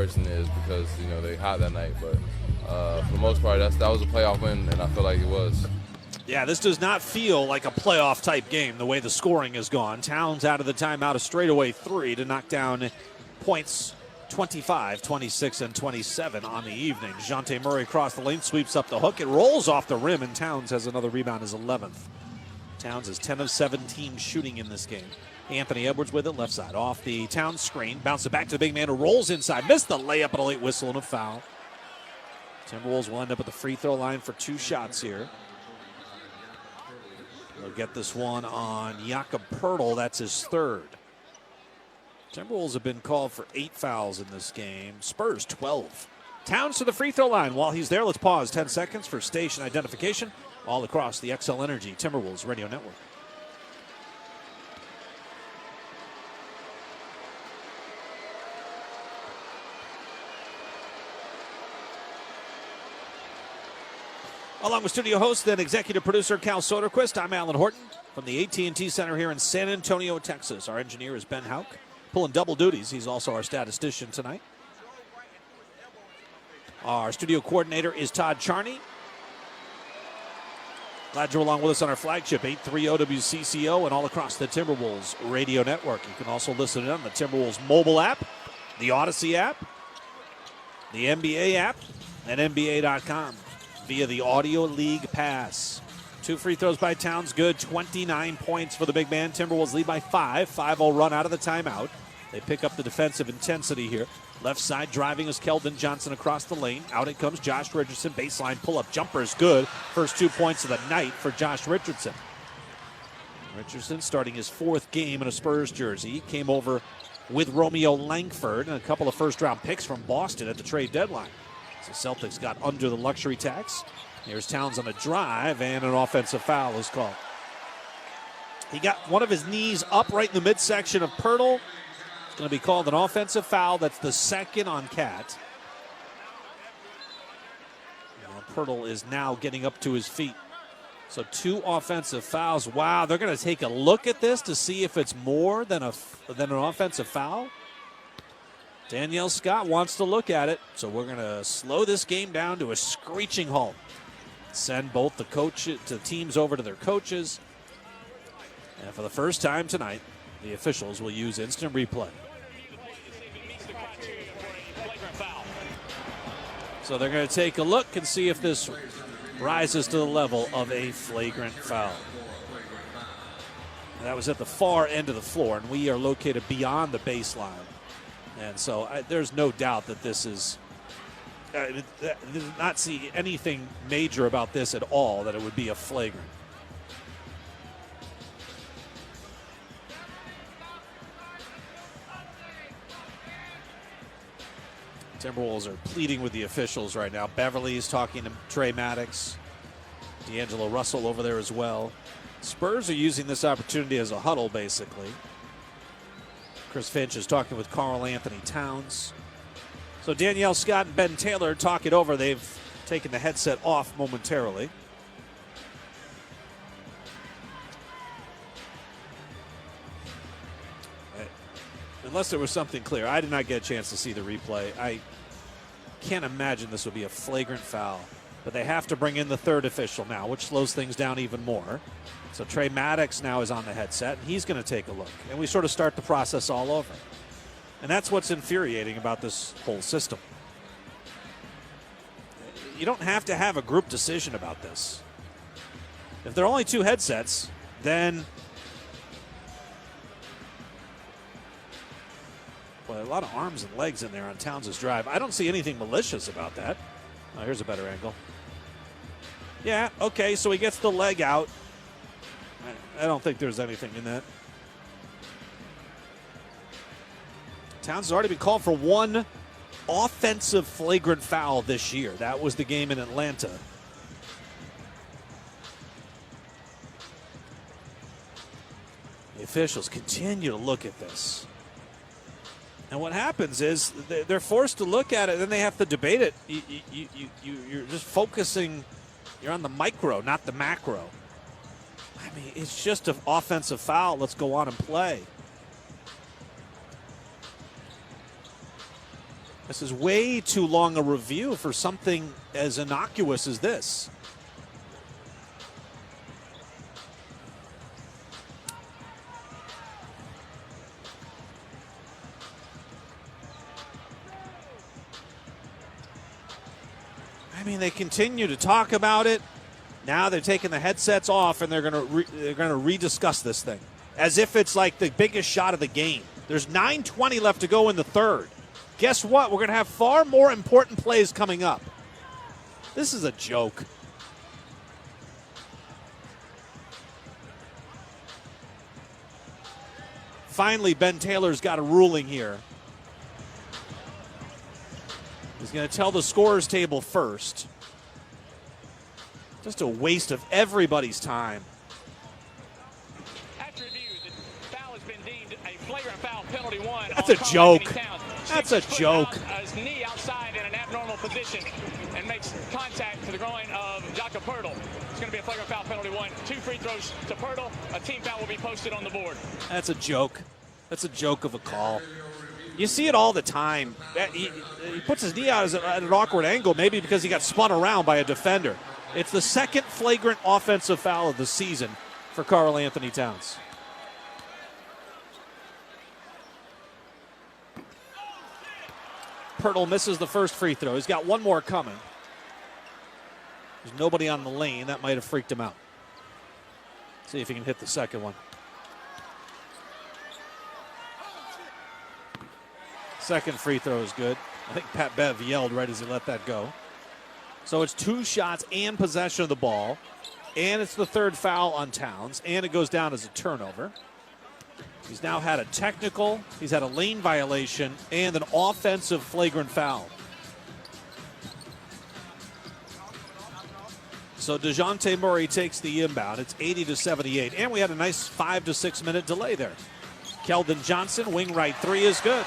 person is because, you know, they hot that night. But for the most part, that was a playoff win, and I feel like it was. Yeah, this does not feel like a playoff-type game the way the scoring has gone. Towns out of the timeout, a straightaway 3 to knock down points 25, 26, and 27 on the evening. DeJounte Murray across the lane, sweeps up the hook. It rolls off the rim, and Towns has another rebound, his 11th. Towns is 10 of 17 shooting in this game. Anthony Edwards with it, left side. Off the Towns screen, bounce it back to the big man who rolls inside. Missed the layup, and a late whistle and a foul. Timberwolves will end up at the free throw line for 2 shots here. They'll get this one on Jakob Poeltl. That's his 3rd. Timberwolves have been called for 8 fouls in this game. Spurs 12. Towns to the free throw line. While he's there, let's pause 10 seconds for station identification all across the XL Energy Timberwolves Radio Network. Along with studio host and executive producer Cal Soderquist, I'm Alan Horton from the AT&T Center here in San Antonio, Texas. Our engineer is Ben Hauk, pulling double duties. He's also our statistician tonight. Our studio coordinator is Todd Charney. Glad you're along with us on our flagship 830 WCCO and all across the Timberwolves radio network. You can also listen in on the Timberwolves mobile app, the Odyssey app, the NBA app, and NBA.com. Via the Audio League Pass. 2 free throws by Towns, good. 29 points for the big man. Timberwolves lead by 5. 5-0 run out of the timeout. They pick up the defensive intensity here. Left side driving is Keldon Johnson across the lane. Out it comes Josh Richardson. Baseline pull-up jumper is good. First 2 points of the night for Josh Richardson. Richardson starting his 4th game in a Spurs jersey. Came over with Romeo Langford and a couple of first-round picks from Boston at the trade deadline. So Celtics got under the luxury tax. Here's Towns on a drive, and an offensive foul is called. He got one of his knees up right in the midsection of Poeltl. It's going to be called an offensive foul. That's the 2nd on Cat. Poeltl is now getting up to his feet. So 2 offensive fouls. Wow, they're going to take a look at this to see if it's more than an offensive foul. Danielle Scott wants to look at it, so we're going to slow this game down to a screeching halt. Send both the teams over to their coaches. And for the first time tonight, the officials will use instant replay. So they're going to take a look and see if this rises to the level of a flagrant foul. And that was at the far end of the floor, and we are located beyond the baseline. And so there's no doubt that this is, did not see anything major about this at all, that it would be a flagrant. Timberwolves are pleading with the officials right now. Beverly's talking to Trey Maddox. D'Angelo Russell over there as well. Spurs are using this opportunity as a huddle, basically. Chris Finch is talking with Karl Anthony Towns. So Danielle Scott and Ben Taylor talk it over. They've taken the headset off momentarily. Unless there was something clear. I did not get a chance to see the replay. I can't imagine this would be a flagrant foul. But they have to bring in the 3rd official now, which slows things down even more. So Trey Maddox now is on the headset, and he's going to take a look. And we sort of start the process all over. And that's what's infuriating about this whole system. You don't have to have a group decision about this. If there are only 2 headsets, then a lot of arms and legs in there on Towns' drive. I don't see anything malicious about that. Oh, here's a better angle. Yeah, okay, so he gets the leg out. I don't think there's anything in that. Towns has already been called for 1 offensive flagrant foul this year. That was the game in Atlanta. The officials continue to look at this. And what happens is they're forced to look at it, and then they have to debate it. You're just focusing, you're on the micro, not the macro. I mean, it's just an offensive foul. Let's go on and play. This is way too long a review for something as innocuous as this. I mean, they continue to talk about it. Now they're taking the headsets off and they're going to rediscuss this thing as if it's like the biggest shot of the game. There's 9:20 left to go in the third. Guess what? We're going to have far more important plays coming up. This is a joke. Finally, Ben Taylor's got a ruling here. He's going to tell the scorers table first. Just a waste of everybody's time. After review, the foul has been deemed a flagrant foul, penalty 1. That's a joke. That's a joke. His knee outside in an abnormal position and makes contact to the groin of Jakob Poeltl. It's going to be a flagrant foul, penalty 1. 2 free throws to Poeltl. A team foul will be posted on the board. That's a joke. That's a joke of a call. You see it all the time. He puts his knee out at an awkward angle, maybe because he got spun around by a defender. It's the second flagrant offensive foul of the season for Karl Anthony Towns. Poeltl misses the first free throw. He's got one more coming. There's nobody on the lane. That might have freaked him out. See if he can hit the second one. Second free throw is good. I think Pat Bev yelled right as he let that go. So it's 2 shots and possession of the ball, and it's the third foul on Towns, and it goes down as a turnover. He's now had a technical, he's had a lane violation, and an offensive flagrant foul. So DeJounte Murray takes the inbound. It's 80-78, and we had a nice 5 to 6 minute delay there. Keldon Johnson, wing right 3 is good.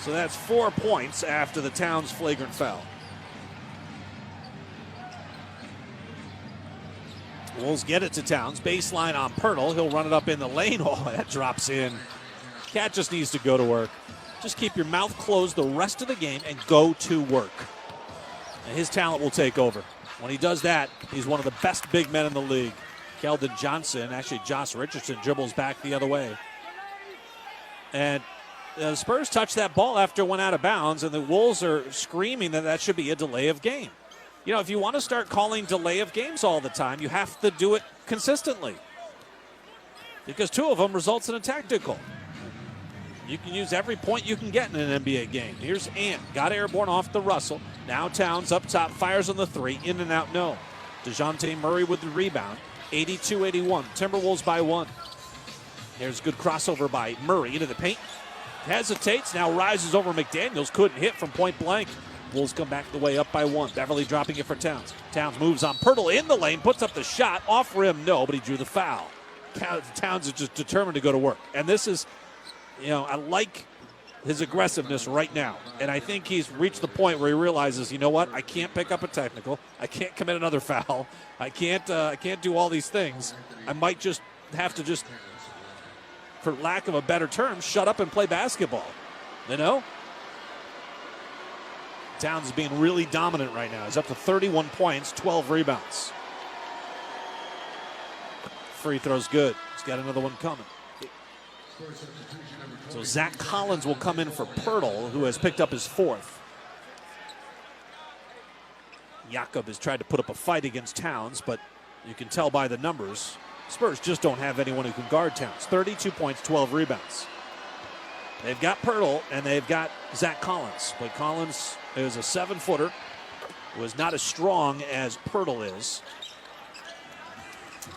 So that's 4 points after the Towns flagrant foul. Wolves get it to Towns. Baseline on Poeltl. He'll run it up in the lane. Oh, that drops in. Cat just needs to go to work. Just keep your mouth closed the rest of the game and go to work. And his talent will take over. When he does that, he's one of the best big men in the league. Keldon Johnson, actually Josh Richardson, dribbles back the other way. And the Spurs touched that ball after it went out of bounds, and the Wolves are screaming that that should be a delay of game. You know, if you want to start calling delay of games all the time, you have to do it consistently. Because 2 of them results in a tactical. You can use every point you can get in an NBA game. Here's Ant, got airborne off the Russell. Now Towns up top, fires on the 3, in and out, no. DeJounte Murray with the rebound, 82-81. Timberwolves by 1. There's a good crossover by Murray into the paint. Hesitates, now rises over McDaniels. Couldn't hit from point blank. Wolves come back the way up by 1. Beverly dropping it for Towns. Towns moves on Poeltl in the lane, puts up the shot. Off rim, no, but he drew the foul. Towns is just determined to go to work. And this is, you know, I like his aggressiveness right now. And I think he's reached the point where he realizes, you know what, I can't pick up a technical. I can't commit another foul. I can't do all these things. I might just have to just, for lack of a better term, shut up and play basketball. You know? Towns is being really dominant right now. He's up to 31 points, 12 rebounds. Free throw's good. He's got another one coming. So Zach Collins will come in for Poeltl, who has picked up his 4th. Jakob has tried to put up a fight against Towns, but you can tell by the numbers, Spurs just don't have anyone who can guard Towns. 32 points, 12 rebounds. They've got Poeltl and they've got Zach Collins. But Collins is a 7-footer who is not as strong as Poeltl is.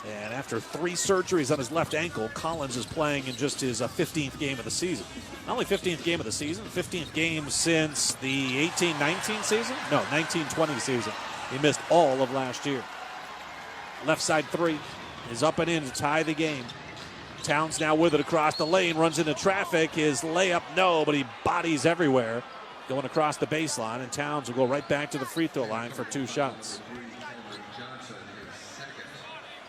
And after 3 surgeries on his left ankle, Collins is playing in just his 15th game of the season. Not only 15th game of the season, 15th game since the 18-19 season? No, 19-20 season. He missed all of last year. Left side 3 is up and in to tie the game. Towns now with it across the lane, runs into traffic. His layup, no, but he bodies everywhere going across the baseline, and Towns will go right back to the free throw line for 2 shots.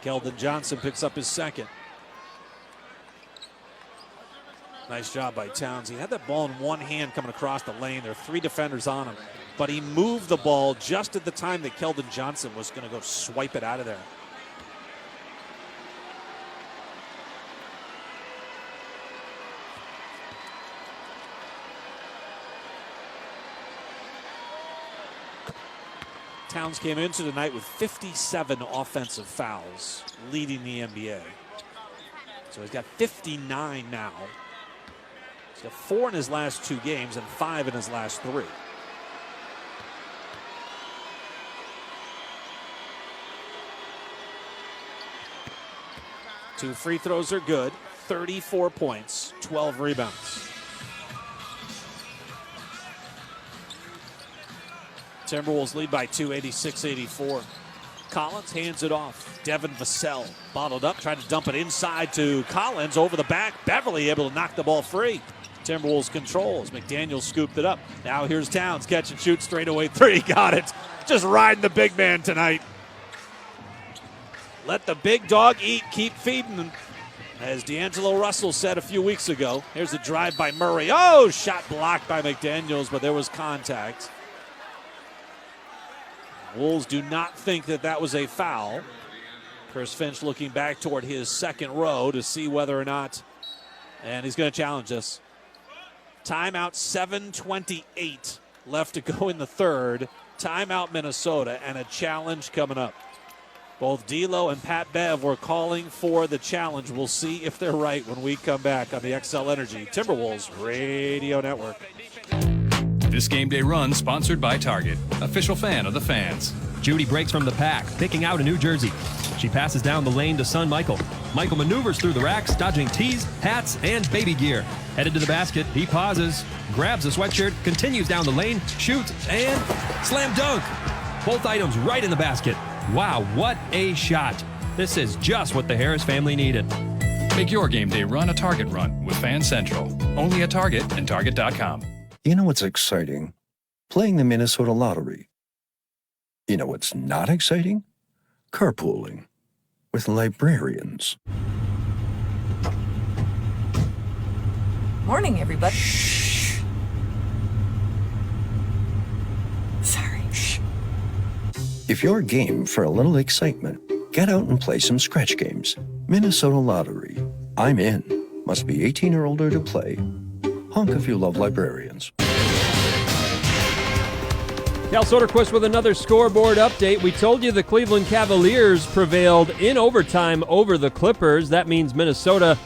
Keldon Johnson picks up his 2nd. Nice job by Towns. He had that ball in one hand coming across the lane. There are 3 defenders on him. But he moved the ball just at the time that Keldon Johnson was going to go swipe it out of there. Towns came into tonight with 57 offensive fouls, leading the NBA. So he's got 59 now. He's got 4 in his last 2 games and 5 in his last 3. Two free throws are good. 34 points, 12 rebounds. Timberwolves lead by 2, 86-84. Collins hands it off. Devin Vassell bottled up, tried to dump it inside to Collins over the back. Beverly able to knock the ball free. Timberwolves control as McDaniel scooped it up. Now here's Towns, catch and shoot, straightaway 3. Got it. Just riding the big man tonight. Let the big dog eat, keep feeding them. As D'Angelo Russell said a few weeks ago, here's a drive by Murray. Oh, shot blocked by McDaniels, but there was contact. Wolves do not think that that was a foul. Chris Finch looking back toward his second row to see whether or not, and he's going to challenge this. Timeout, 7:28 left to go in the third. Timeout Minnesota, and a challenge coming up. Both D'Lo and Pat Bev were calling for the challenge. We'll see if they're right when we come back on the XL Energy Timberwolves Radio Network. This game day run sponsored by Target, official fan of the fans. Judy breaks from the pack, picking out a New Jersey. She passes down the lane to son Michael. Michael maneuvers through the racks, dodging tees, hats, and baby gear. Headed to the basket, he pauses, grabs a sweatshirt, continues down the lane, shoots, and slam dunk. Both items right in the basket. Wow, what a shot. This is just what the Harris family needed. Make your game day run a Target run with Fan Central. Only at Target and Target.com. You know what's exciting? Playing the Minnesota Lottery. You know what's not exciting? Carpooling with librarians. Morning, everybody. Shh. Sorry. Shh. If you're game for a little excitement, get out and play some scratch games. Minnesota Lottery. I'm in. Must be 18 or older to play. Honk if you love librarians. Cal Soderquist with another scoreboard update. We told you the Cleveland Cavaliers prevailed in overtime over the Clippers. That means Minnesota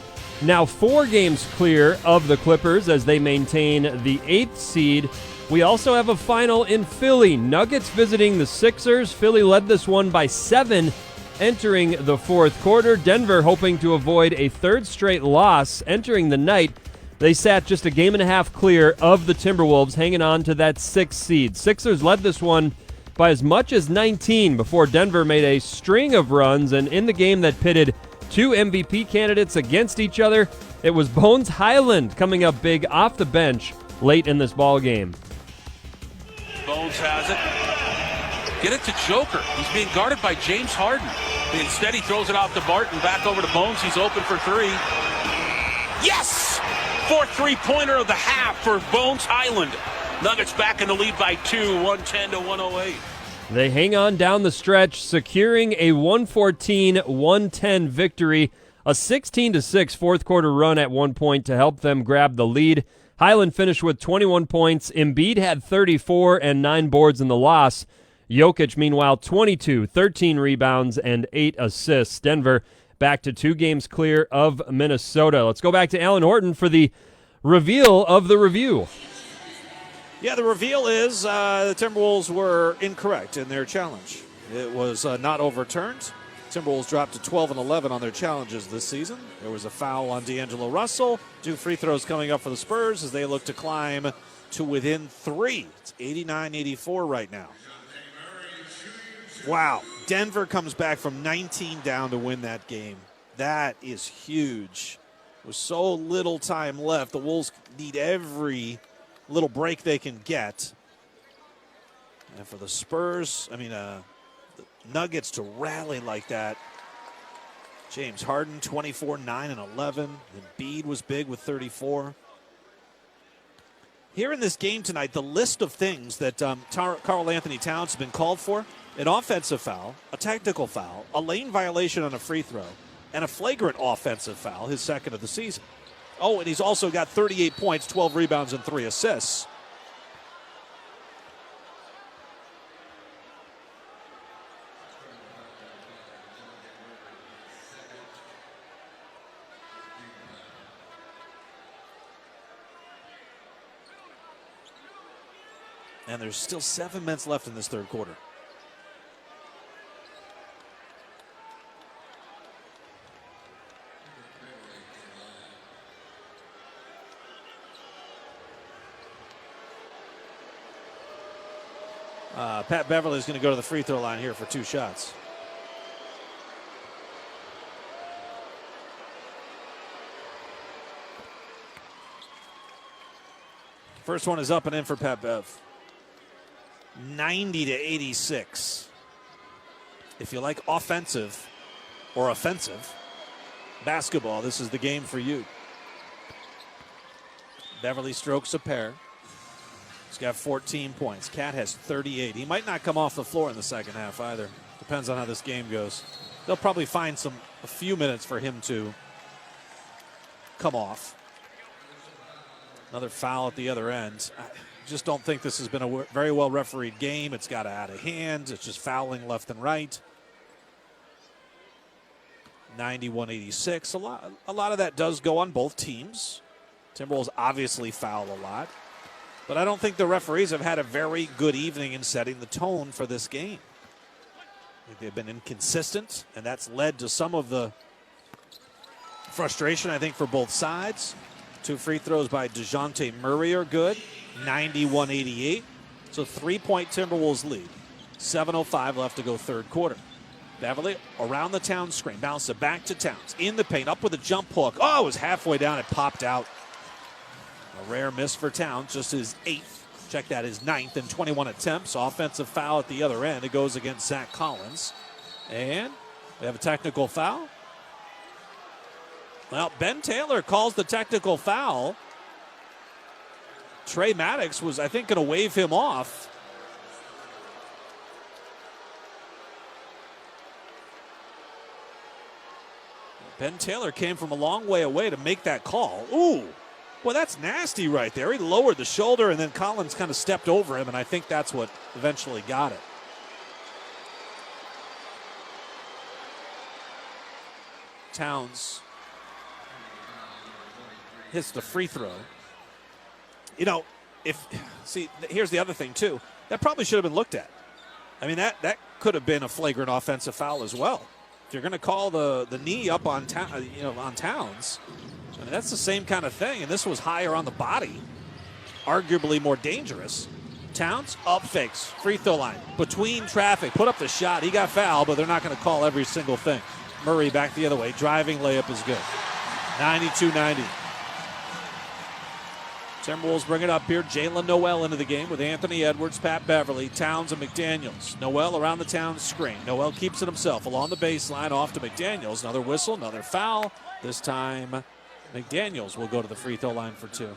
now 4 games clear of the Clippers as they maintain the 8th seed. We also have a final in Philly. Nuggets visiting the Sixers. Philly led this one by 7 entering the fourth quarter. Denver hoping to avoid a 3rd straight loss entering the night. They sat just a game and a half clear of the Timberwolves, hanging on to that 6th seed. Sixers led this one by as much as 19 before Denver made a string of runs, and in the game that pitted 2 MVP candidates against each other, it was Bones Highland coming up big off the bench late in this ball game. Bones has it. Get it to Joker. He's being guarded by James Harden. Instead, he throws it off to Barton. Back over to Bones. He's open for 3. Yes! 4th three-pointer of the half for Bones Highland. Nuggets back in the lead by 2, 110-108. They hang on down the stretch, securing a 114-110 victory. A 16-6 fourth quarter run at one point to help them grab the lead. Highland finished with 21 points. Embiid had 34 and 9 boards in the loss. Jokic, meanwhile, 22, 13 rebounds, and 8 assists. Denver back to 2 games clear of Minnesota. Let's go back to Alan Horton for the reveal of the review. Yeah, the reveal is the Timberwolves were incorrect in their challenge. It was not overturned. Timberwolves dropped to 12-11 on their challenges this season. There was a foul on D'Angelo Russell. 2 free throws coming up for the Spurs as they look to climb to within 3. It's 89-84 right now. Wow. Denver comes back from 19 down to win that game. That is huge. With so little time left, the Wolves need every little break they can get. And for the Spurs, the Nuggets to rally like that, James Harden, 24, 9, and 11. Embiid was big with 34. Here in this game tonight, the list of things that Karl Anthony Towns has been called for: an offensive foul, a technical foul, a lane violation on a free throw, and a flagrant offensive foul, his second of the season. Oh, and he's also got 38 points, 12 rebounds, and 3 assists. And there's still 7 minutes left in this third quarter. Pat Beverly is going to go to the free throw line here for 2 shots. First one is up and in for Pat Bev. 90-86. If you like offensive or offensive basketball, this is the game for you. Beverly strokes a pair. He's got 14 points. Cat has 38. He might not come off the floor in the second half either. Depends on how this game goes. They'll probably find a few minutes for him to come off. Another foul at the other end. I just don't think this has been a very well refereed game. It's got out of hand. It's just fouling left and right. 91-86. A lot of that does go on both teams. Timberwolves obviously foul a lot. But I don't think the referees have had a very good evening in setting the tone for this game. I think they've been inconsistent, and that's led to some of the frustration, I think, for both sides. 2 free throws by DeJounte Murray are good, 91-88. So 3-point Timberwolves lead. 7:05 left to go third quarter. Beverly around the Towns screen, bounce it back to Towns. In the paint, up with a jump hook. Oh, it was halfway down, it popped out. A rare miss for Towns, just his 8th. Check that, his 9th in 21 attempts. Offensive foul at the other end. It goes against Zach Collins. And we have a technical foul. Well, Ben Taylor calls the technical foul. Trey Maddox was, I think, going to wave him off. Ben Taylor came from a long way away to make that call. Ooh. Well, that's nasty right there. He lowered the shoulder, and then Collins kind of stepped over him, and I think that's what eventually got it. Towns hits the free throw. You know, here's the other thing, too. That probably should have been looked at. I mean, that could have been a flagrant offensive foul as well. If you're going to call the knee up on Towns, I mean, that's the same kind of thing, and this was higher on the body, arguably more dangerous. Towns, up fakes, free throw line, between traffic, put up the shot. He got fouled, but they're not going to call every single thing. Murray back the other way, driving layup is good. 92-90. Timberwolves bring it up here. Jalen Noel into the game with Anthony Edwards, Pat Beverly, Towns, and McDaniels. Noel around the Towns screen. Noel keeps it himself along the baseline, off to McDaniels. Another whistle, another foul. This time McDaniels will go to the free throw line for 2. You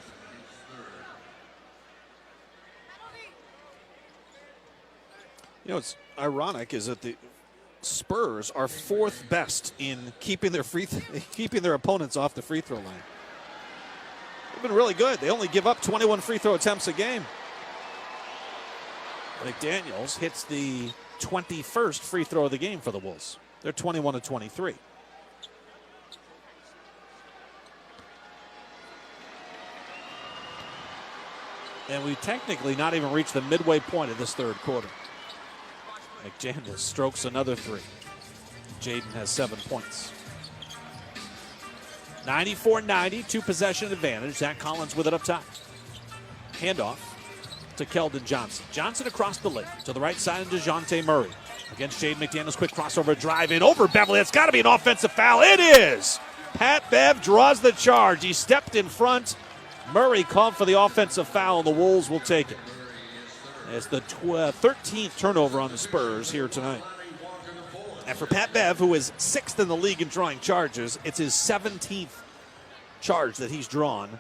know, what's ironic is that the Spurs are 4th best in keeping their opponents off the free throw line. They've been really good. They only give up 21 free throw attempts a game. McDaniels hits the 21st free throw of the game for the Wolves. They're 21-23. And we technically not even reached the midway point of this third quarter. McDaniels strokes another 3. Jaden has 7 points. 94-90, 2-possession advantage. Zach Collins with it up top. Handoff to Keldon Johnson. Johnson across the lane to the right side of DeJounte Murray. Against Jaden McDaniels, quick crossover drive in over Beverly. It's got to be an offensive foul. It is. Pat Bev draws the charge. He stepped in front. Murray called for the offensive foul, and the Wolves will take it. It's the 13th turnover on the Spurs here tonight. And for Pat Bev, who is 6th in the league in drawing charges, it's his 17th charge that he's drawn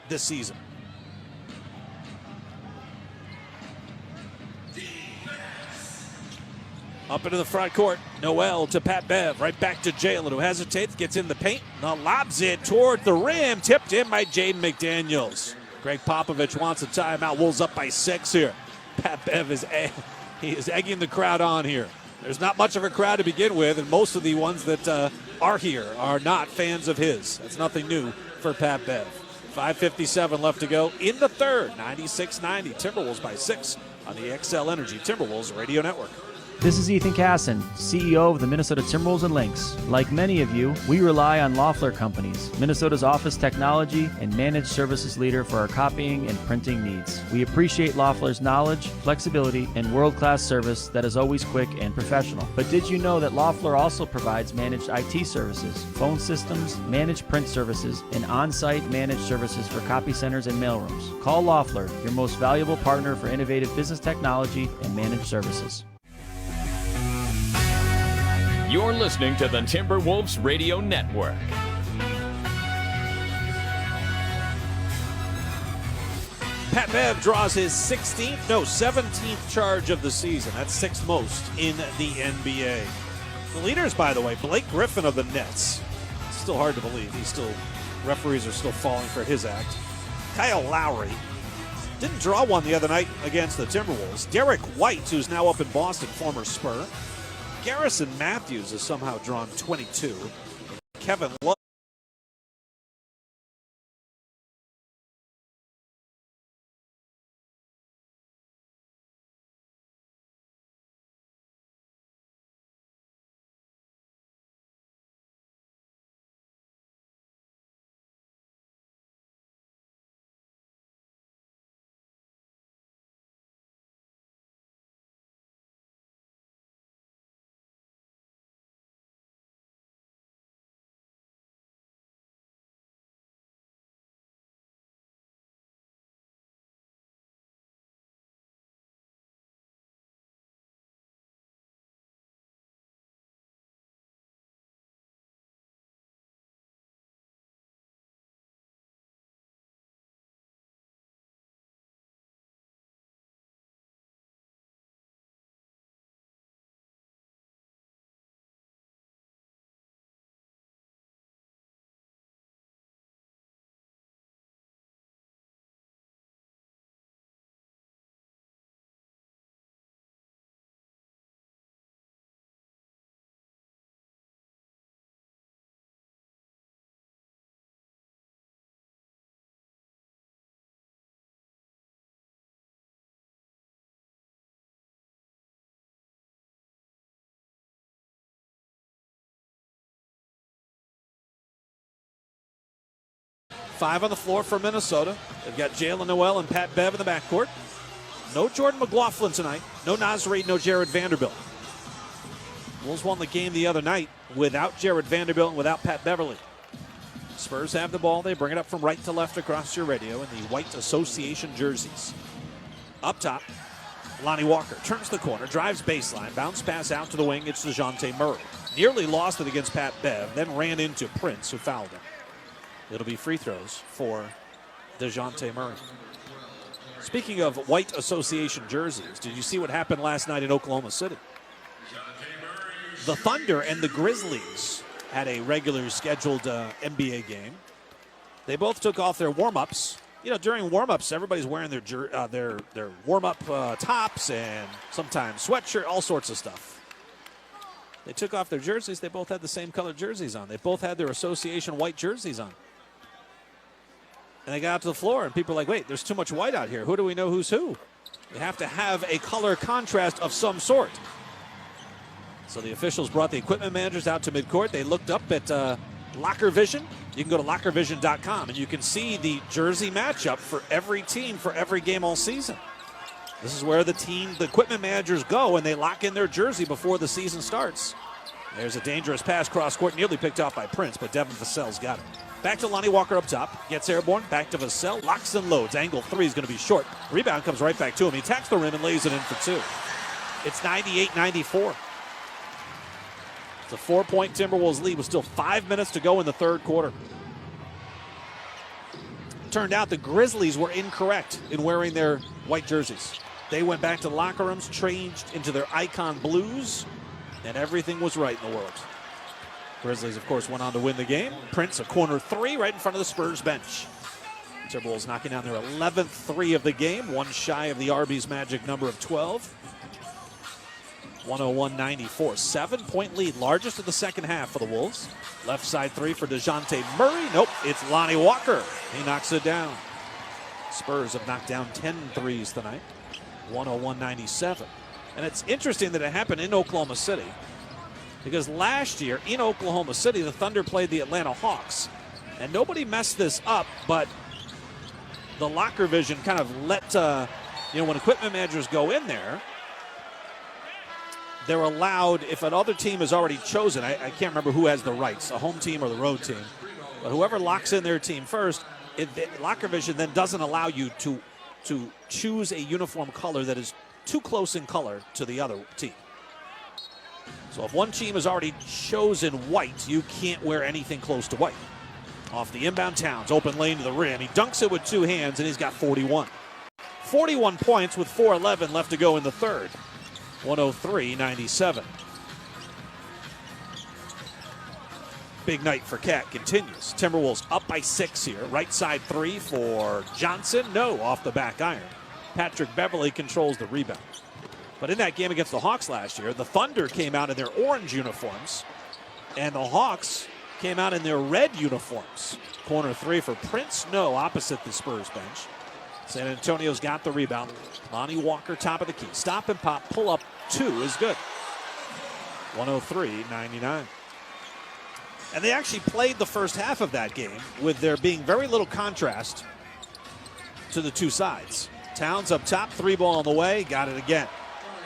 this season. Up into the front court, Noel to Pat Bev, right back to Jalen, who hesitates, gets in the paint, now lobs it toward the rim, tipped in by Jaden McDaniels. Greg Popovich wants a timeout. Wolves up by 6 here. Pat Bev is egging the crowd on here. There's not much of a crowd to begin with, and most of the ones that are here are not fans of his. That's nothing new for Pat Bev. 5:57 left to go in the third. 96-90. Timberwolves by 6 on the XL Energy Timberwolves Radio Network. This is Ethan Casson, CEO of the Minnesota Timberwolves and Lynx. Like many of you, we rely on Loeffler Companies, Minnesota's office technology and managed services leader for our copying and printing needs. We appreciate Loeffler's knowledge, flexibility, and world-class service that is always quick and professional. But did you know that Loeffler also provides managed IT services, phone systems, managed print services, and on-site managed services for copy centers and mailrooms? Call Loeffler, your most valuable partner for innovative business technology and managed services. You're listening to the Timberwolves Radio Network. Pat Bev draws his 17th charge of the season. That's 6th most in the NBA. The leaders, by the way, Blake Griffin of the Nets. It's still hard to believe. Referees are still falling for his act. Kyle Lowry didn't draw one the other night against the Timberwolves. Derek White, who's now up in Boston, former Spur. Garrison Matthews has somehow drawn 22. Kevin Love. Five on the floor for Minnesota. They've got Jalen Noel and Pat Bev in the backcourt. No Jordan McLaughlin tonight. No Naz Reid, no Jared Vanderbilt. Wolves won the game the other night without Jared Vanderbilt and without Pat Beverly. Spurs have the ball. They bring it up from right to left across your radio in the white association jerseys. Up top, Lonnie Walker turns the corner, drives baseline, bounce pass out to the wing. It's DeJounte Murray. Nearly lost it against Pat Bev, then ran into Prince, who fouled him. It'll be free throws for DeJounte Murray. Speaking of white association jerseys, did you see what happened last night in Oklahoma City? The Thunder and the Grizzlies had a regular scheduled NBA game. They both took off their warm-ups. You know, during warm-ups, everybody's wearing their warm-up tops and sometimes sweatshirt, all sorts of stuff. They took off their jerseys. They both had the same colored jerseys on. They both had their association white jerseys on. And they got out to the floor, and people are like, wait, there's too much white out here. Who do we know who's who? You have to have a color contrast of some sort. So the officials brought the equipment managers out to midcourt. They looked up at Locker Vision. You can go to lockervision.com, and you can see the jersey matchup for every team for every game all season. This is where the equipment managers go, and they lock in their jersey before the season starts. There's a dangerous pass cross-court, nearly picked off by Prince, but Devin Vassell's got it. Back to Lonnie Walker up top. Gets airborne. Back to Vassell. Locks and loads. Angle three is going to be short. Rebound comes right back to him. He attacks the rim and lays it in for two. It's 98-94. It's a 4-point Timberwolves lead with still 5 minutes to go in the third quarter. Turned out the Grizzlies were incorrect in wearing their white jerseys. They went back to the locker rooms, changed into their icon blues, and everything was right in the world. Grizzlies, of course, went on to win the game. Prince, a corner three right in front of the Spurs bench. Timberwolves knocking down their 11th three of the game, one shy of the Arby's magic number of 12. 101-94, 7-point lead, largest of the second half for the Wolves. Left side three for DeJounte Murray. Nope, it's Lonnie Walker. He knocks it down. Spurs have knocked down 10 threes tonight, 101-97. And it's interesting that it happened in Oklahoma City, because last year in Oklahoma City, the Thunder played the Atlanta Hawks. And nobody messed this up, but the locker vision kind of let, when equipment managers go in there, they're allowed, if another team is already chosen, I can't remember who has the rights, a home team or the road team, but whoever locks in their team first, locker vision then doesn't allow you to choose a uniform color that is too close in color to the other team. So if one team has already chosen white, you can't wear anything close to white. Off the inbound, Towns, open lane to the rim. He dunks it with two hands, and he's got 41. 41 points with 4:11 left to go in the third. 103-97. Big night for Cat continues. Timberwolves up by 6 here. Right side three for Johnson. No, off the back iron. Patrick Beverley controls the rebound. But in that game against the Hawks last year, the Thunder came out in their orange uniforms, and the Hawks came out in their red uniforms. Corner three for Prince. No, opposite the Spurs bench. San Antonio's got the rebound. Lonnie Walker, top of the key. Stop and pop, pull up two is good. 103-99. And they actually played the first half of that game with there being very little contrast to the two sides. Towns up top, three ball on the way, got it again.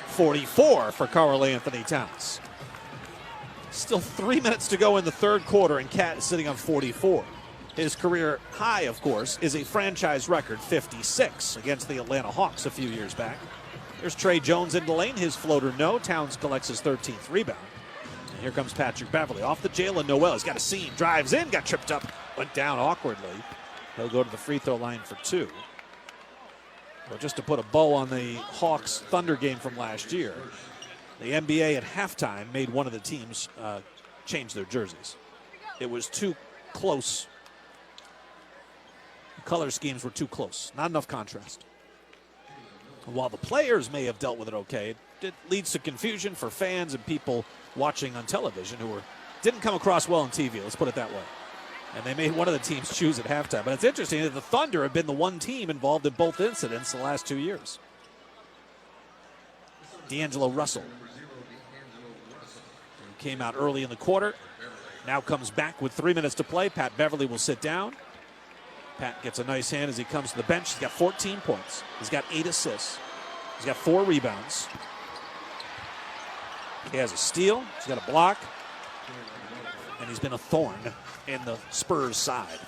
44 for Karl Anthony Towns. Still 3 minutes to go in the third quarter, and Cat is sitting on 44. His career high, of course, is a franchise record 56 against the Atlanta Hawks a few years back. There's Trey Jones in the lane. His floater, no. Towns collects his 13th rebound. And here comes Patrick Beverley off the Jalen Noel. He's got a seam, drives in, got tripped up, went down awkwardly. He'll go to the free throw line for two. But just to put a bow on the Hawks Thunder game from last year, the NBA at halftime made one of the teams change their jerseys. It was too close. The color schemes were too close. Not enough contrast. And while the players may have dealt with it okay, it leads to confusion for fans and people watching on television who didn't come across well on TV, let's put it that way. And they made one of the teams choose at halftime. But it's interesting that the Thunder have been the one team involved in both incidents the last 2 years. D'Angelo Russell came out early in the quarter. Now comes back with 3 minutes to play. Pat Beverley will sit down. Pat gets a nice hand as he comes to the bench. He's got 14 points. He's got 8 assists. He's got 4 rebounds. He has a steal. He's got a block. And he's been a thorn in the Spurs side.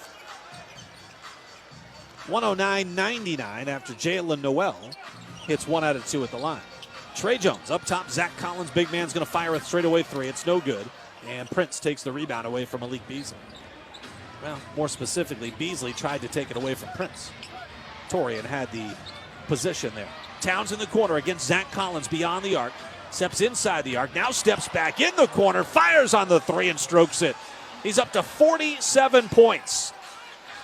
109-99 after Jalen Noel hits 1 out of 2 at the line. Trey Jones up top. Zach Collins, big man's going to fire a straightaway three. It's no good. And Prince takes the rebound away from Malik Beasley. Well, more specifically, Beasley tried to take it away from Prince. Torian had the position there. Towns in the corner against Zach Collins beyond the arc. Steps inside the arc, now steps back in the corner, fires on the three and strokes it. He's up to 47 points.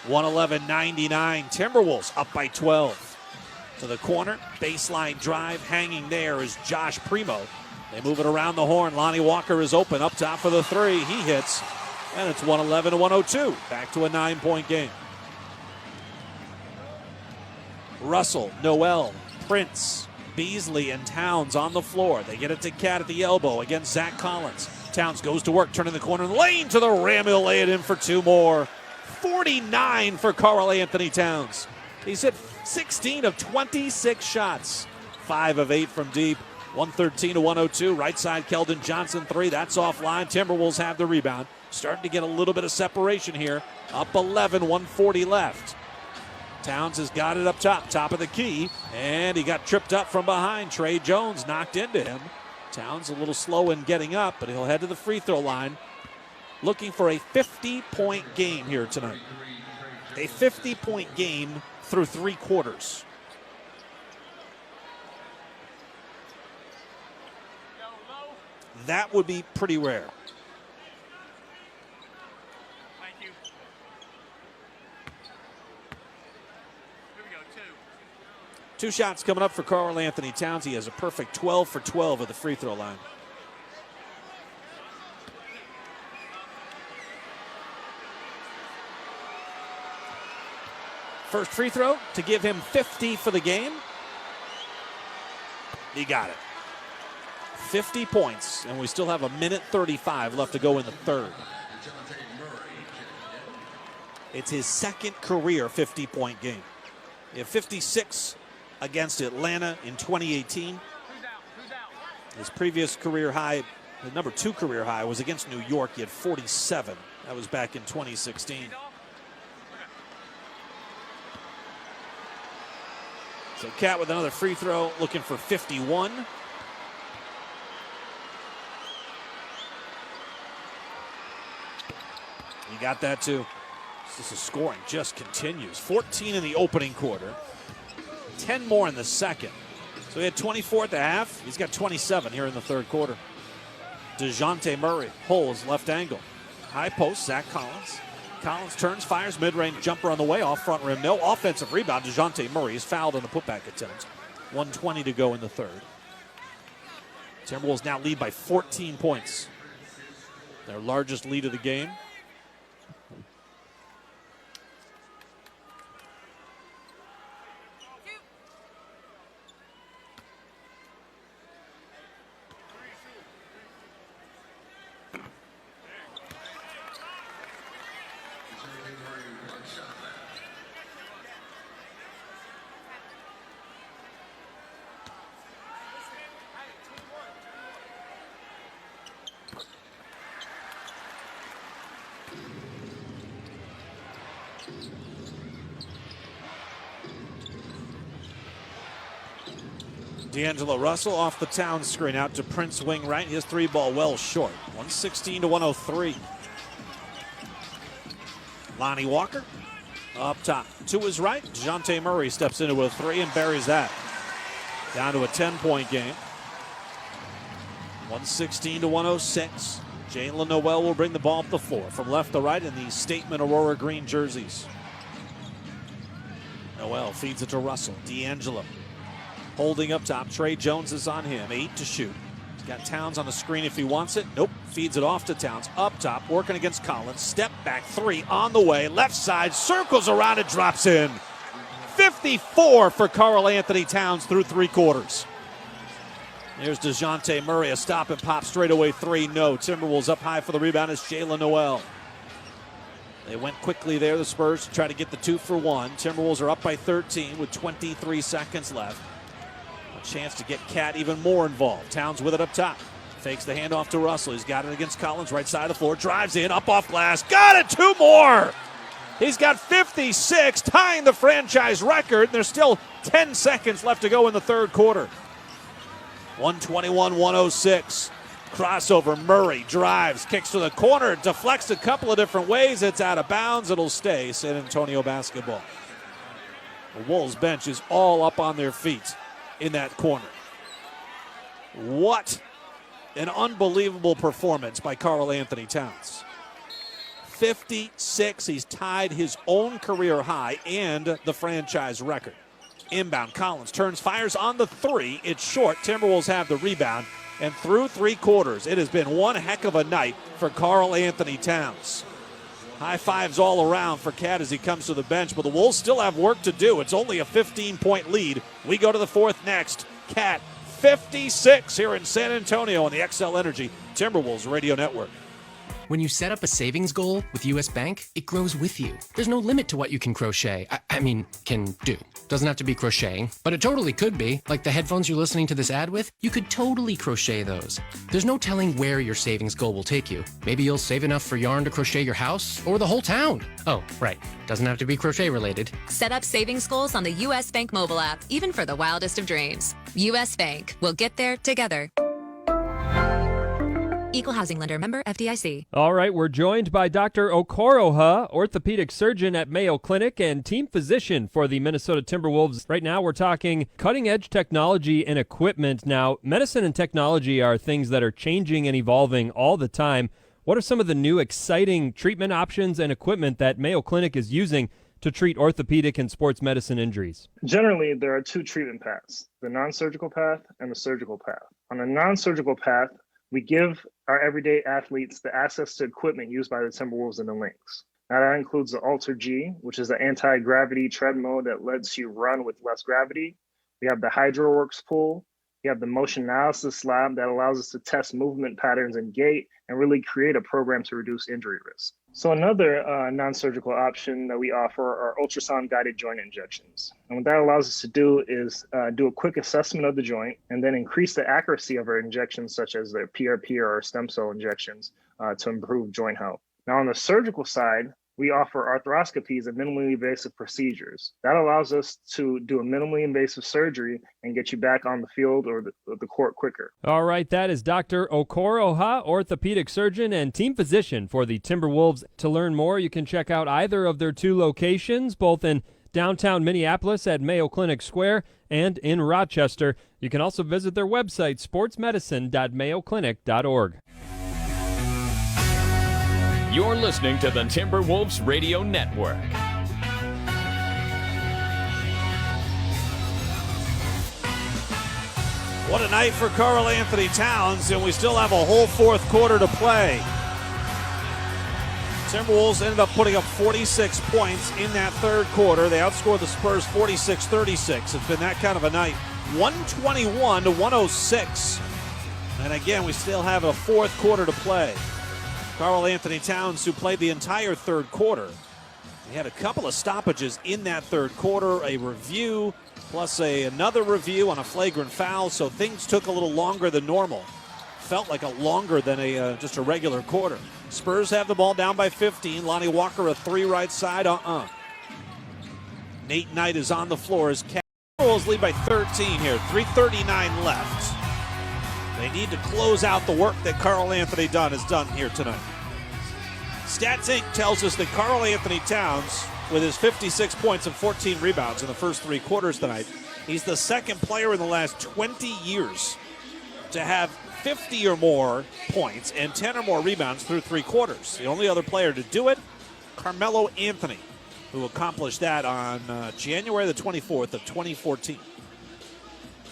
111-99, Timberwolves up by 12. To the corner, baseline drive, hanging there is Josh Primo. They move it around the horn. Lonnie Walker is open, up top for the three. He hits, and it's 111-102. Back to a 9-point game. Russell, Noel, Prince, Beasley, and Towns on the floor. They get it to Cat at the elbow against Zach Collins. Towns goes to work, turning the corner lane to the rim. He'll lay it in for 2 more. 49 for Karl Anthony Towns. He's hit 16 of 26 shots. 5 of 8 from deep. 113-102. Right side, Keldon Johnson, 3. That's offline. Timberwolves have the rebound. Starting to get a little bit of separation here. Up 11, 140 left. Towns has got it up top of the key, and he got tripped up from behind. Trey Jones knocked into him. Towns a little slow in getting up, but he'll head to the free throw line looking for a 50-point game here tonight. A 50-point game through 3 quarters. That would be pretty rare. Thank you. Here we go, 2. 2 shots coming up for Karl Anthony Towns. He has a perfect 12 for 12 at the free throw line. First free throw to give him 50 for the game. He got it. 50 points, and we still have 1:35 left to go in the third. It's his second career 50-point game. He had 56 against Atlanta in 2018. His previous career high, the number 2 career high, was against New York. He had 47. That was back in 2016. So Cat with another free throw, looking for 51. You got that too. This is scoring just continues. 14 in the opening quarter. 10 more in the second. So he had 24 at the half. He's got 27 here in the third quarter. DeJounte Murray pulls left angle. High post, Zach Collins. Collins turns, fires, mid-range jumper on the way, off front rim. No offensive rebound. DeJounte Murray is fouled on the putback attempt. 1:20 to go in the third. Timberwolves now lead by 14 points. Their largest lead of the game. D'Angelo Russell off the Towns screen out to Prince wing right. His 3-ball well short. 116 to 103. Lonnie Walker up top to his right. DeJounte Murray steps into a 3 and buries that. Down to a 10-point game. 116 to 106. Jalen Noel will bring the ball up the floor from left to right in the Statement Aurora green jerseys. Noel feeds it to Russell. D'Angelo holding up top. Trey Jones is on him. 8 to shoot. He's got Towns on the screen if he wants it. Nope. Feeds it off to Towns. Up top, working against Collins. Step back 3 on the way. Left side, circles around it, drops in. 54 for Karl Anthony Towns through 3 quarters. There's DeJounte Murray, a stop and pop straightaway 3. No. Timberwolves up high for the rebound is Jalen Noel. They went quickly there, the Spurs, to try to get the 2 for 1. Timberwolves are up by 13 with 23 seconds left. Chance to get Cat even more involved. Towns with it up top. Fakes the handoff to Russell. He's got it against Collins, right side of the floor. Drives in, up off glass. Got it, 2 more. He's got 56, tying the franchise record. There's still 10 seconds left to go in the third quarter. 121-106. Crossover, Murray drives, kicks to the corner, deflects a couple of different ways. It's out of bounds. It'll stay San Antonio basketball. The Wolves bench is all up on their feet in that corner. What an unbelievable performance by Karl Anthony Towns. 56. He's tied his own career high and the franchise record. Inbound, Collins turns, fires on the 3. It's short. Timberwolves have the rebound. And through 3 quarters, it has been one heck of a night for Karl Anthony Towns. High fives all around for Cat as he comes to the bench, but the Wolves still have work to do. It's only a 15-point lead. We go to the 4th next. Cat 56 here in San Antonio on the XL Energy Timberwolves Radio Network. When you set up a savings goal with U.S. Bank, it grows with you. There's no limit to what you can crochet. Can do. Doesn't have to be crocheting, but it totally could be. Like the headphones you're listening to this ad with, you could totally crochet those. There's no telling where your savings goal will take you. Maybe you'll save enough for yarn to crochet your house or the whole town. Oh, right. Doesn't have to be crochet related. Set up savings goals on the U.S. Bank mobile app, even for the wildest of dreams. U.S. Bank. We'll get there together. Equal housing lender, member FDIC. All right, we're joined by Dr. Okoroha, orthopedic surgeon at Mayo Clinic and team physician for the Minnesota Timberwolves. Right now, we're talking cutting-edge technology and equipment. Now, medicine and technology are things that are changing and evolving all the time. What are some of the new exciting treatment options and equipment that Mayo Clinic is using to treat orthopedic and sports medicine injuries? Generally, there are two treatment paths, the non-surgical path and the surgical path. On the non-surgical path, we give our everyday athletes the access to equipment used by the Timberwolves and the Lynx. Now that includes the Alter G, which is an anti-gravity treadmill that lets you run with less gravity. We have the HydroWorks pool. We have the motion analysis lab that allows us to test movement patterns and gait and really create a program to reduce injury risk. So another non-surgical option that we offer are ultrasound-guided joint injections. And what that allows us to do is do a quick assessment of the joint and then increase the accuracy of our injections, such as the PRP or stem cell injections, to improve joint health. Now on the surgical side, we offer arthroscopies and minimally invasive procedures. That allows us to do a minimally invasive surgery and get you back on the field or the court quicker. All right, that is Dr. Okoroha, orthopedic surgeon and team physician for the Timberwolves. To learn more, you can check out either of their two locations, both in downtown Minneapolis at Mayo Clinic Square and in Rochester. You can also visit their website, sportsmedicine.mayoclinic.org. You're listening to the Timberwolves Radio Network. What a night for Karl Anthony Towns, and we still have a whole fourth quarter to play. Timberwolves ended up putting up 46 points in that third quarter. They outscored the Spurs 46-36. It's been that kind of a night. 121-106. And again, we still have a fourth quarter to play. Karl Anthony Towns, who played the entire third quarter. He had a couple of stoppages in that third quarter, a review, plus another review on a flagrant foul, so things took a little longer than normal. Felt like a longer than just a regular quarter. Spurs have the ball down by 15. Lonnie Walker, a three right side, Nate Knight is on the floor as Capitals lead by 13 here, 3:39 left. They need to close out the work that Karl Anthony has done here tonight. Stats Inc. tells us that Karl Anthony Towns, with his 56 points and 14 rebounds in the first three quarters tonight, he's the second player in the last 20 years to have 50 or more points and 10 or more rebounds through three quarters. The only other player to do it, Carmelo Anthony, who accomplished that on January the 24th of 2014.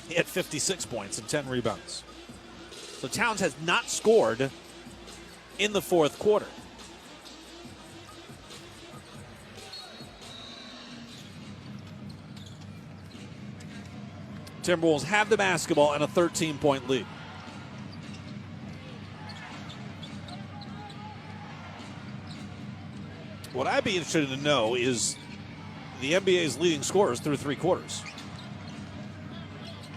He had 56 points and 10 rebounds. So Towns has not scored in the fourth quarter. Timberwolves have the basketball and a 13-point lead. What I'd be interested to know is the NBA's leading scorers through three quarters.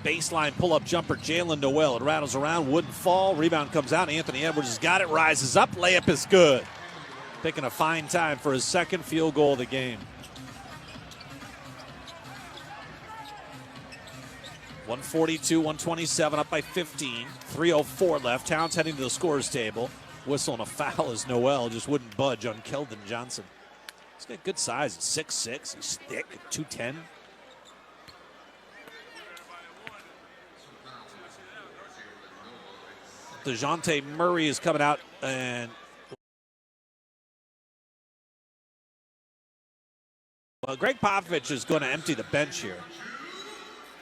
Baseline pull-up jumper, Jalen Noel. It rattles around, wouldn't fall. Rebound comes out. Anthony Edwards has got it, rises up. Layup is good. Picking a fine time for his second field goal of the game. 142-127, up by 15. 3:04 left. Towns heading to the scorer's table. Whistle and a foul as Noel just wouldn't budge on Keldon Johnson. He's got good size. He's 6'6". He's thick, 210. DeJounte Murray is coming out, and well, Greg Popovich is going to empty the bench here.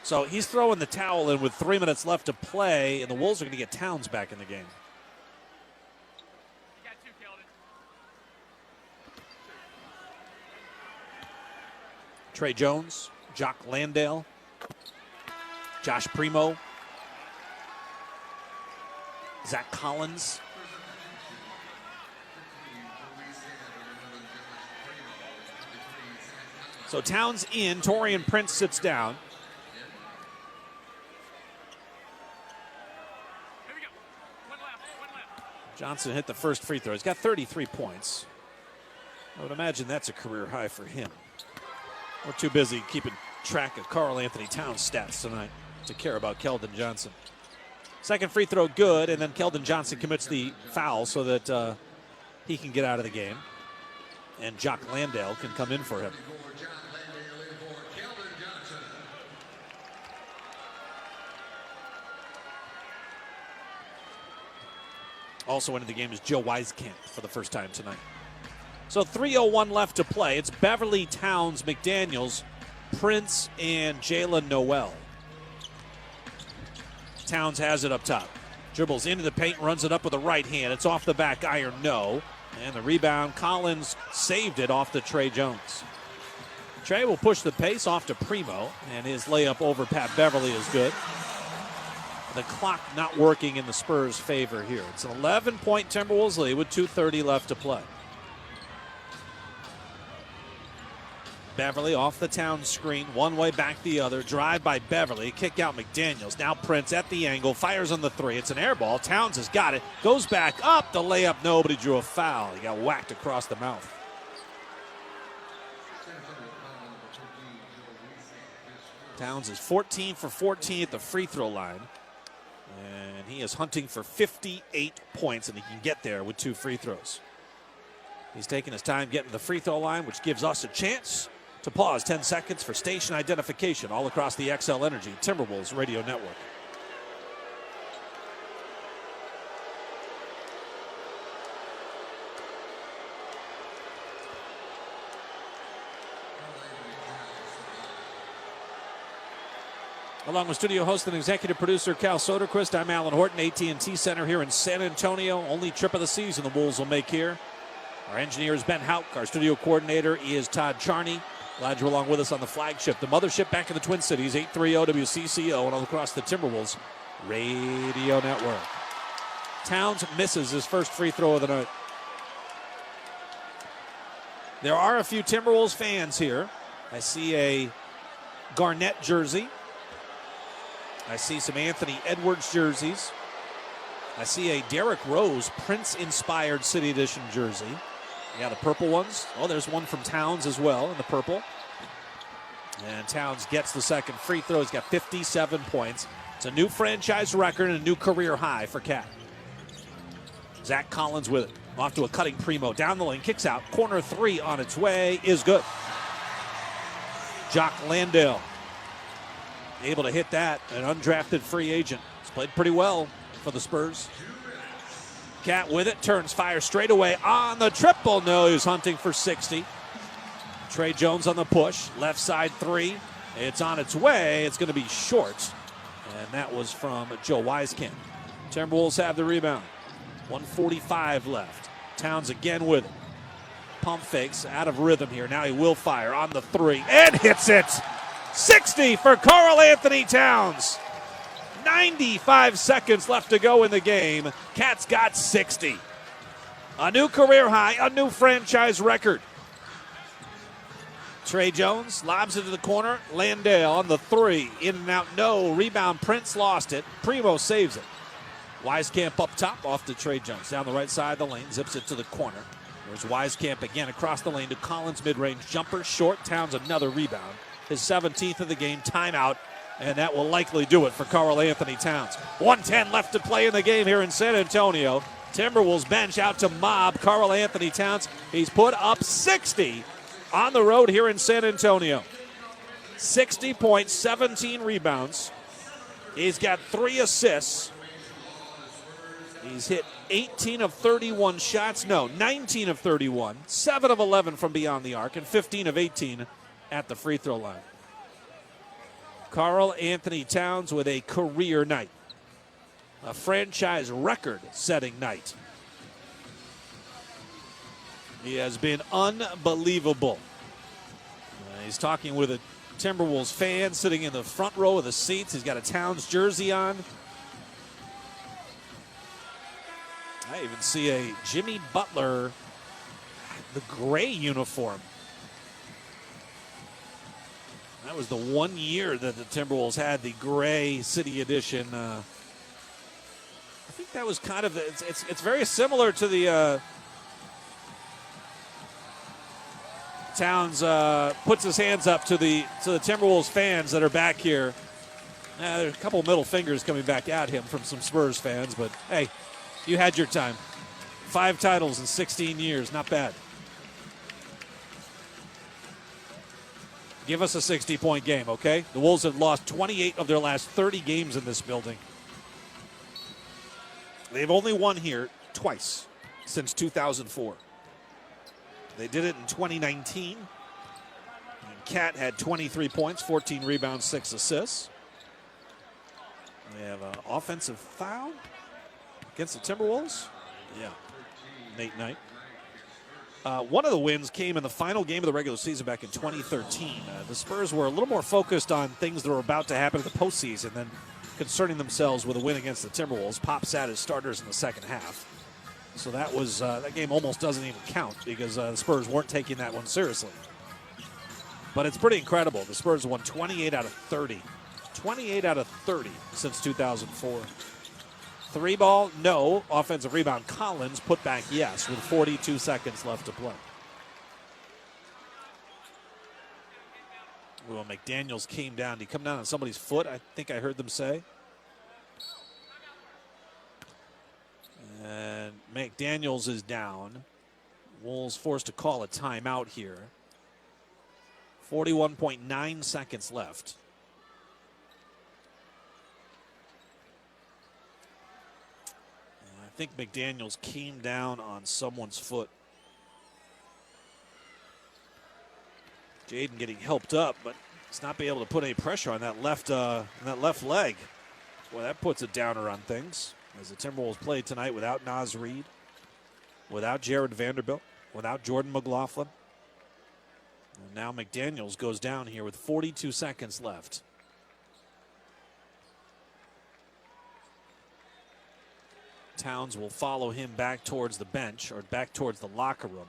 So he's throwing the towel in with 3 minutes left to play, and the Wolves are going to get Towns back in the game. Trey Jones, Jock Landale, Josh Primo, Zach Collins. So Towns in, Torian Prince sits down. Johnson hit the first free throw. He's got 33 points. I would imagine that's a career high for him. We're too busy keeping track of Karl Anthony Towns stats tonight to care about Keldon Johnson. Second free throw good, and then Keldon Johnson commits the foul so that he can get out of the game. And Jock Landale can come in for him. Also into the game is Joe Wieskamp for the first time tonight. So 3:01 left to play. It's Beverly, Towns, McDaniels, Prince, and Jalen Noel. Towns has it up top. Dribbles into the paint, runs it up with the right hand. It's off the back iron, no. And the rebound, Collins saved it off to Trey Jones. Trey will push the pace off to Primo, and his layup over Pat Beverly is good. The clock not working in the Spurs' favor here. It's an 11-point Timberwolves lead with 2:30 left to play. Beverly off the Towns screen, one way back the other. Drive by Beverly, kick out McDaniels. Now Prince at the angle, fires on the three. It's an air ball. Towns has got it. Goes back up, the layup, nobody drew a foul. He got whacked across the mouth. Towns is 14 for 14 at the free throw line. And he is hunting for 58 points, and he can get there with 2 free throws. He's taking his time getting to the free throw line, which gives us a chance to pause 10 seconds for station identification all across the XL Energy Timberwolves radio network. Along with studio host and executive producer Cal Soderquist, I'm Alan Horton, AT&T Center here in San Antonio. Only trip of the season the Wolves will make here. Our engineer is Ben Hauk. Our studio coordinator is Todd Charney. Glad you're along with us on the flagship, the mothership back in the Twin Cities, 830 WCCO, and all across the Timberwolves radio network. Towns misses his first free throw of the night. There are a few Timberwolves fans here. I see a Garnett jersey. I see some Anthony Edwards jerseys. I see a Derrick Rose Prince-inspired City Edition jersey. Yeah, the purple ones. Oh, there's one from Towns as well in the purple. And Towns gets the second free throw. He's got 57 points. It's a new franchise record and a new career high for Cat. Zach Collins with it. Off to a cutting Primo. Down the lane, kicks out. Corner three on its way is good. Jock Landale able to hit that. An undrafted free agent. He's played pretty well for the Spurs. Cat with it, turns, fires straight away on the triple. No, he's hunting for 60. Trey Jones on the push, left side three. It's on its way. It's going to be short. And that was from Joe Wieskamp. Timberwolves have the rebound. 1:45 left. Towns again with it. Pump fakes, out of rhythm here. Now he will fire on the three and hits it. 60 for Karl Anthony Towns. 95 seconds left to go in the game. Cat's got 60. A new career high, a new franchise record. Trey Jones lobs it to the corner. Landale on the three. In and out, no. Rebound, Prince lost it. Primo saves it. Wieskamp up top, off to Trey Jones. Down the right side of the lane, zips it to the corner. There's Wieskamp again across the lane to Collins, mid-range jumper. Short, Towns another rebound. His 17th of the game, timeout. And that will likely do it for Karl Anthony Towns. 1:10 left to play in the game here in San Antonio. Timberwolves bench out to mob Karl Anthony Towns. He's put up 60 on the road here in San Antonio. 60 points, 17 rebounds. He's got 3 assists. He's hit 18 of 31 shots. No, 19 of 31. 7 of 11 from beyond the arc and 15 of 18 at the free throw line. Karl Anthony Towns with a career night. A franchise record-setting night. He has been unbelievable. He's talking with a Timberwolves fan sitting in the front row of the seats. He's got a Towns jersey on. I even see a Jimmy Butler, the gray uniform. That was the 1 year that the Timberwolves had the gray City Edition. I think that was kind of, it's very similar to the Towns puts his hands up to the Timberwolves fans that are back here There are a couple middle fingers coming back at him from some Spurs fans, but hey, you had your time. 5 titles in 16 years, not bad. Give us a 60-point game, okay? The Wolves have lost 28 of their last 30 games in this building. They've only won here twice since 2004. They did it in 2019. Cat had 23 points, 14 rebounds, 6 assists. We have an offensive foul against the Timberwolves. Yeah, Nate Knight. One of the wins came in the final game of the regular season back in 2013. The Spurs were a little more focused on things that were about to happen in the postseason than concerning themselves with a win against the Timberwolves. Pop sat as starters in the second half. So that was that game almost doesn't even count because the Spurs weren't taking that one seriously. But it's pretty incredible. The Spurs won 28 out of 30. 28 out of 30 since 2004. 3-ball, no. Offensive rebound, Collins. Put back, yes, with 42 seconds left to play. Well, McDaniels came down. Did he come down on somebody's foot? I think I heard them say. And McDaniels is down. Wolves forced to call a timeout here. 41.9 seconds left. I think McDaniels came down on someone's foot. Jaden getting helped up, but he's not being able to put any pressure on that left leg. Boy, that puts a downer on things. As the Timberwolves play tonight without Naz Reid, without Jared Vanderbilt, without Jordan McLaughlin. And now McDaniels goes down here with 42 seconds left. Towns will follow him back towards the bench or back towards the locker room.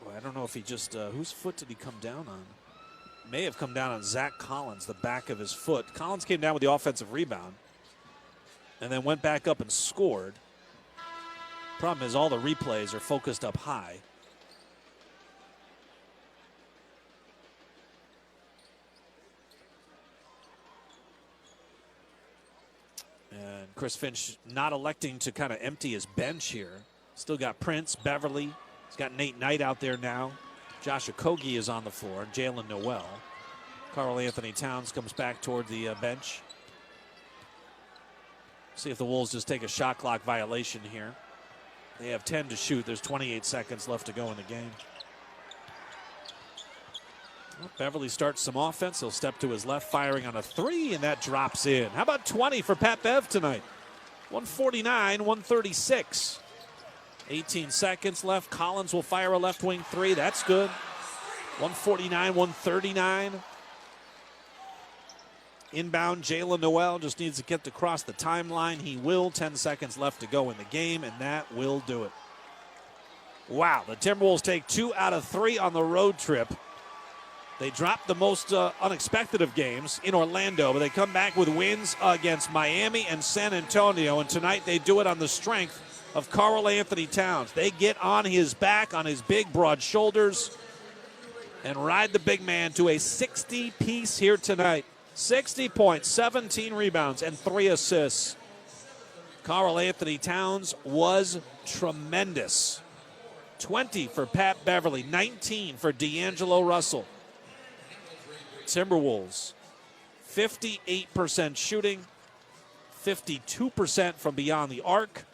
Well, I don't know if he just, whose foot did he come down on? May have come down on Zach Collins, the back of his foot. Collins came down with the offensive rebound and then went back up and scored. Problem is all the replays are focused up high. And Chris Finch not electing to kind of empty his bench here. Still got Prince, Beverly. He's got Nate Knight out there now. Josh Okogie is on the floor. Jalen Noel. Karl Anthony Towns comes back toward the bench. See if the Wolves just take a shot clock violation here. They have 10 to shoot. There's 28 seconds left to go in the game. Well, Beverly starts some offense. He'll step to his left, firing on a 3, and that drops in. How about 20 for Pat Bev tonight? 149, 136. 18 seconds left. Collins will fire a left wing 3. That's good. 149, 139. Inbound, Jalen Noel just needs to get across the timeline. He will. 10 seconds left to go in the game, and that will do it. Wow, the Timberwolves take 2 out of 3 on the road trip. They dropped the most unexpected of games in Orlando, but they come back with wins against Miami and San Antonio, and tonight they do it on the strength of Karl Anthony Towns. They get on his back, on his big, broad shoulders, and ride the big man to a 60-piece here tonight. 60 points, 17 rebounds, and 3 assists. Karl Anthony Towns was tremendous. 20 for Pat Beverly, 19 for D'Angelo Russell. Timberwolves, 58% shooting, 52% from beyond the arc.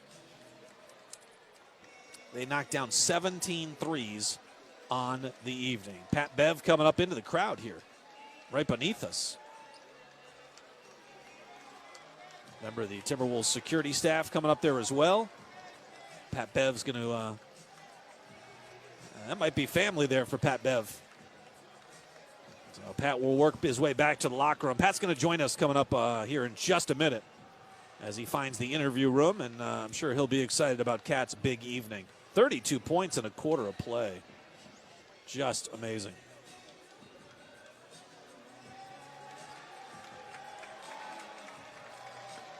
They knocked down 17 threes on the evening. Pat Bev coming up into the crowd here, right beneath us. Remember the Timberwolves security staff coming up there as well. Pat Bev's going to, that might be family there for Pat Bev. So Pat will work his way back to the locker room. Pat's going to join us coming up here in just a minute as he finds the interview room, and I'm sure he'll be excited about Cat's big evening. 32 points in a quarter of play. Just amazing.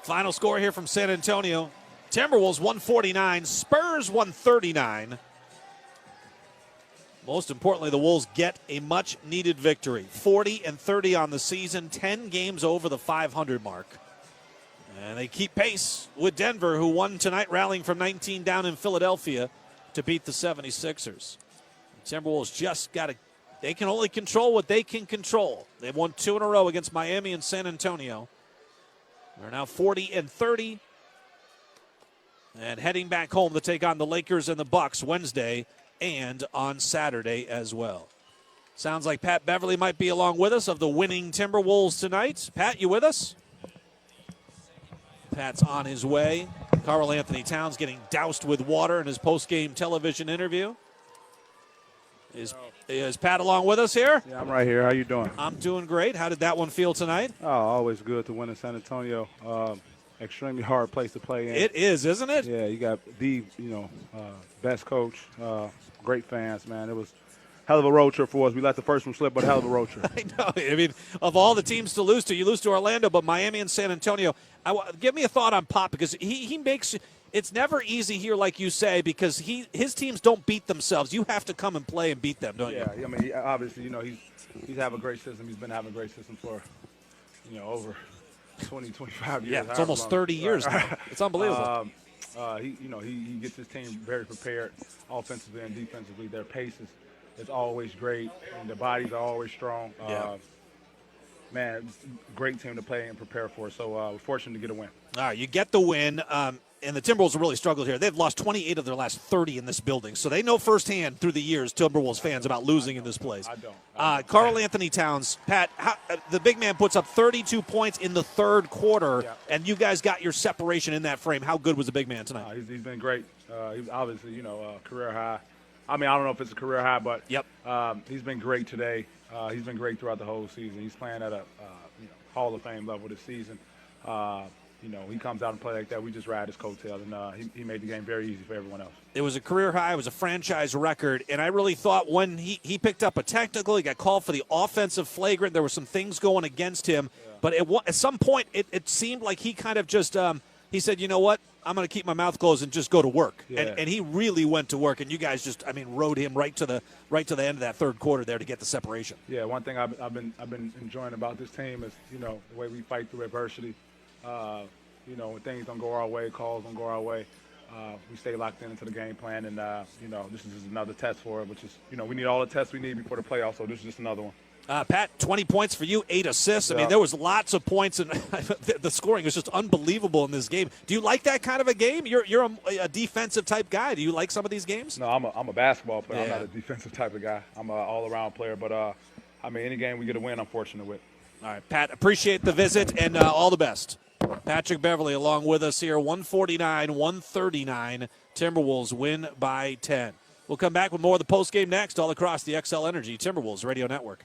Final score here from San Antonio. Timberwolves 149, Spurs 139. Most importantly, the Wolves get a much-needed victory. 40-30 on the season, 10 games over the 500 mark. And they keep pace with Denver, who won tonight, rallying from 19 down in Philadelphia to beat the 76ers. The Timberwolves just got to, they can only control what they can control. They've won 2 in a row against Miami and San Antonio. They're now 40-30. And heading back home to take on the Lakers and the Bucks Wednesday and on Saturday as well. Sounds like Pat Beverly might be along with us of the winning Timberwolves tonight. Pat, you with us? Pat's on his way. Karl Anthony Towns getting doused with water in his post-game television interview. Is Pat along with us here? Yeah, I'm right here. How you doing? I'm doing great. How did that one feel tonight? Oh, always good to win in San Antonio. Extremely hard place to play in. It is, isn't it? Yeah, you got the best coach, great fans, man. It was a hell of a road trip for us. We let the first one slip, but a hell of a road trip. I know. I mean, of all the teams to lose to, you lose to Orlando, but Miami and San Antonio. Give me a thought on Pop, because he makes it's never easy here, like you say, because his teams don't beat themselves. You have to come and play and beat them, don't you? Yeah, I mean, obviously, he's having a great system. He's been having a great system for over 20, 25 years. Yeah, it's almost 30 years now. It's unbelievable. He gets his team very prepared offensively and defensively. Their pace is always great, and their bodies are always strong. Man, it's a great team to play and prepare for. So we're fortunate to get a win. All right, you get the win. And the Timberwolves have really struggled here. They've lost 28 of their last 30 in this building. So they know firsthand through the years, Timberwolves fans, about losing in this place. I don't. Karl Anthony Towns, Pat, the big man puts up 32 points in the third quarter, and you guys got your separation in that frame. How good was the big man tonight? He's been great. He's obviously, career high. I mean, I don't know if it's a career high, but he's been great today. He's been great throughout the whole season. He's playing at a Hall of Fame level this season. He comes out and play like that. We just ride his coattails, and he made the game very easy for everyone else. It was a career high. It was a franchise record, and I really thought when he picked up a technical, he got called for the offensive flagrant. There were some things going against him, but at some point it seemed like he kind of just he said, you know what, I'm going to keep my mouth closed and just go to work. Yeah. And he really went to work, and you guys just, rode him right to the end of that third quarter there to get the separation. Yeah, one thing I've been enjoying about this team is the way we fight through adversity. When things don't go our way, calls don't go our way, we stay locked into the game plan, and this is just another test for it, which is we need all the tests we need before the playoffs, so this is just another one. Pat, 20 points for you, 8 assists. I mean, there was lots of points, and the scoring was just unbelievable in this game. Do you like that kind of a game? You're a defensive type guy. Do you like some of these games? No, I'm a basketball player. I'm not a defensive type of guy. I'm an all-around player, but any game we get a win, I'm fortunate with. All right, Pat, appreciate the visit, and all the best. Patrick Beverly along with us here, 149-139. Timberwolves win by 10. We'll come back with more of the postgame next, all across the XL Energy Timberwolves Radio Network.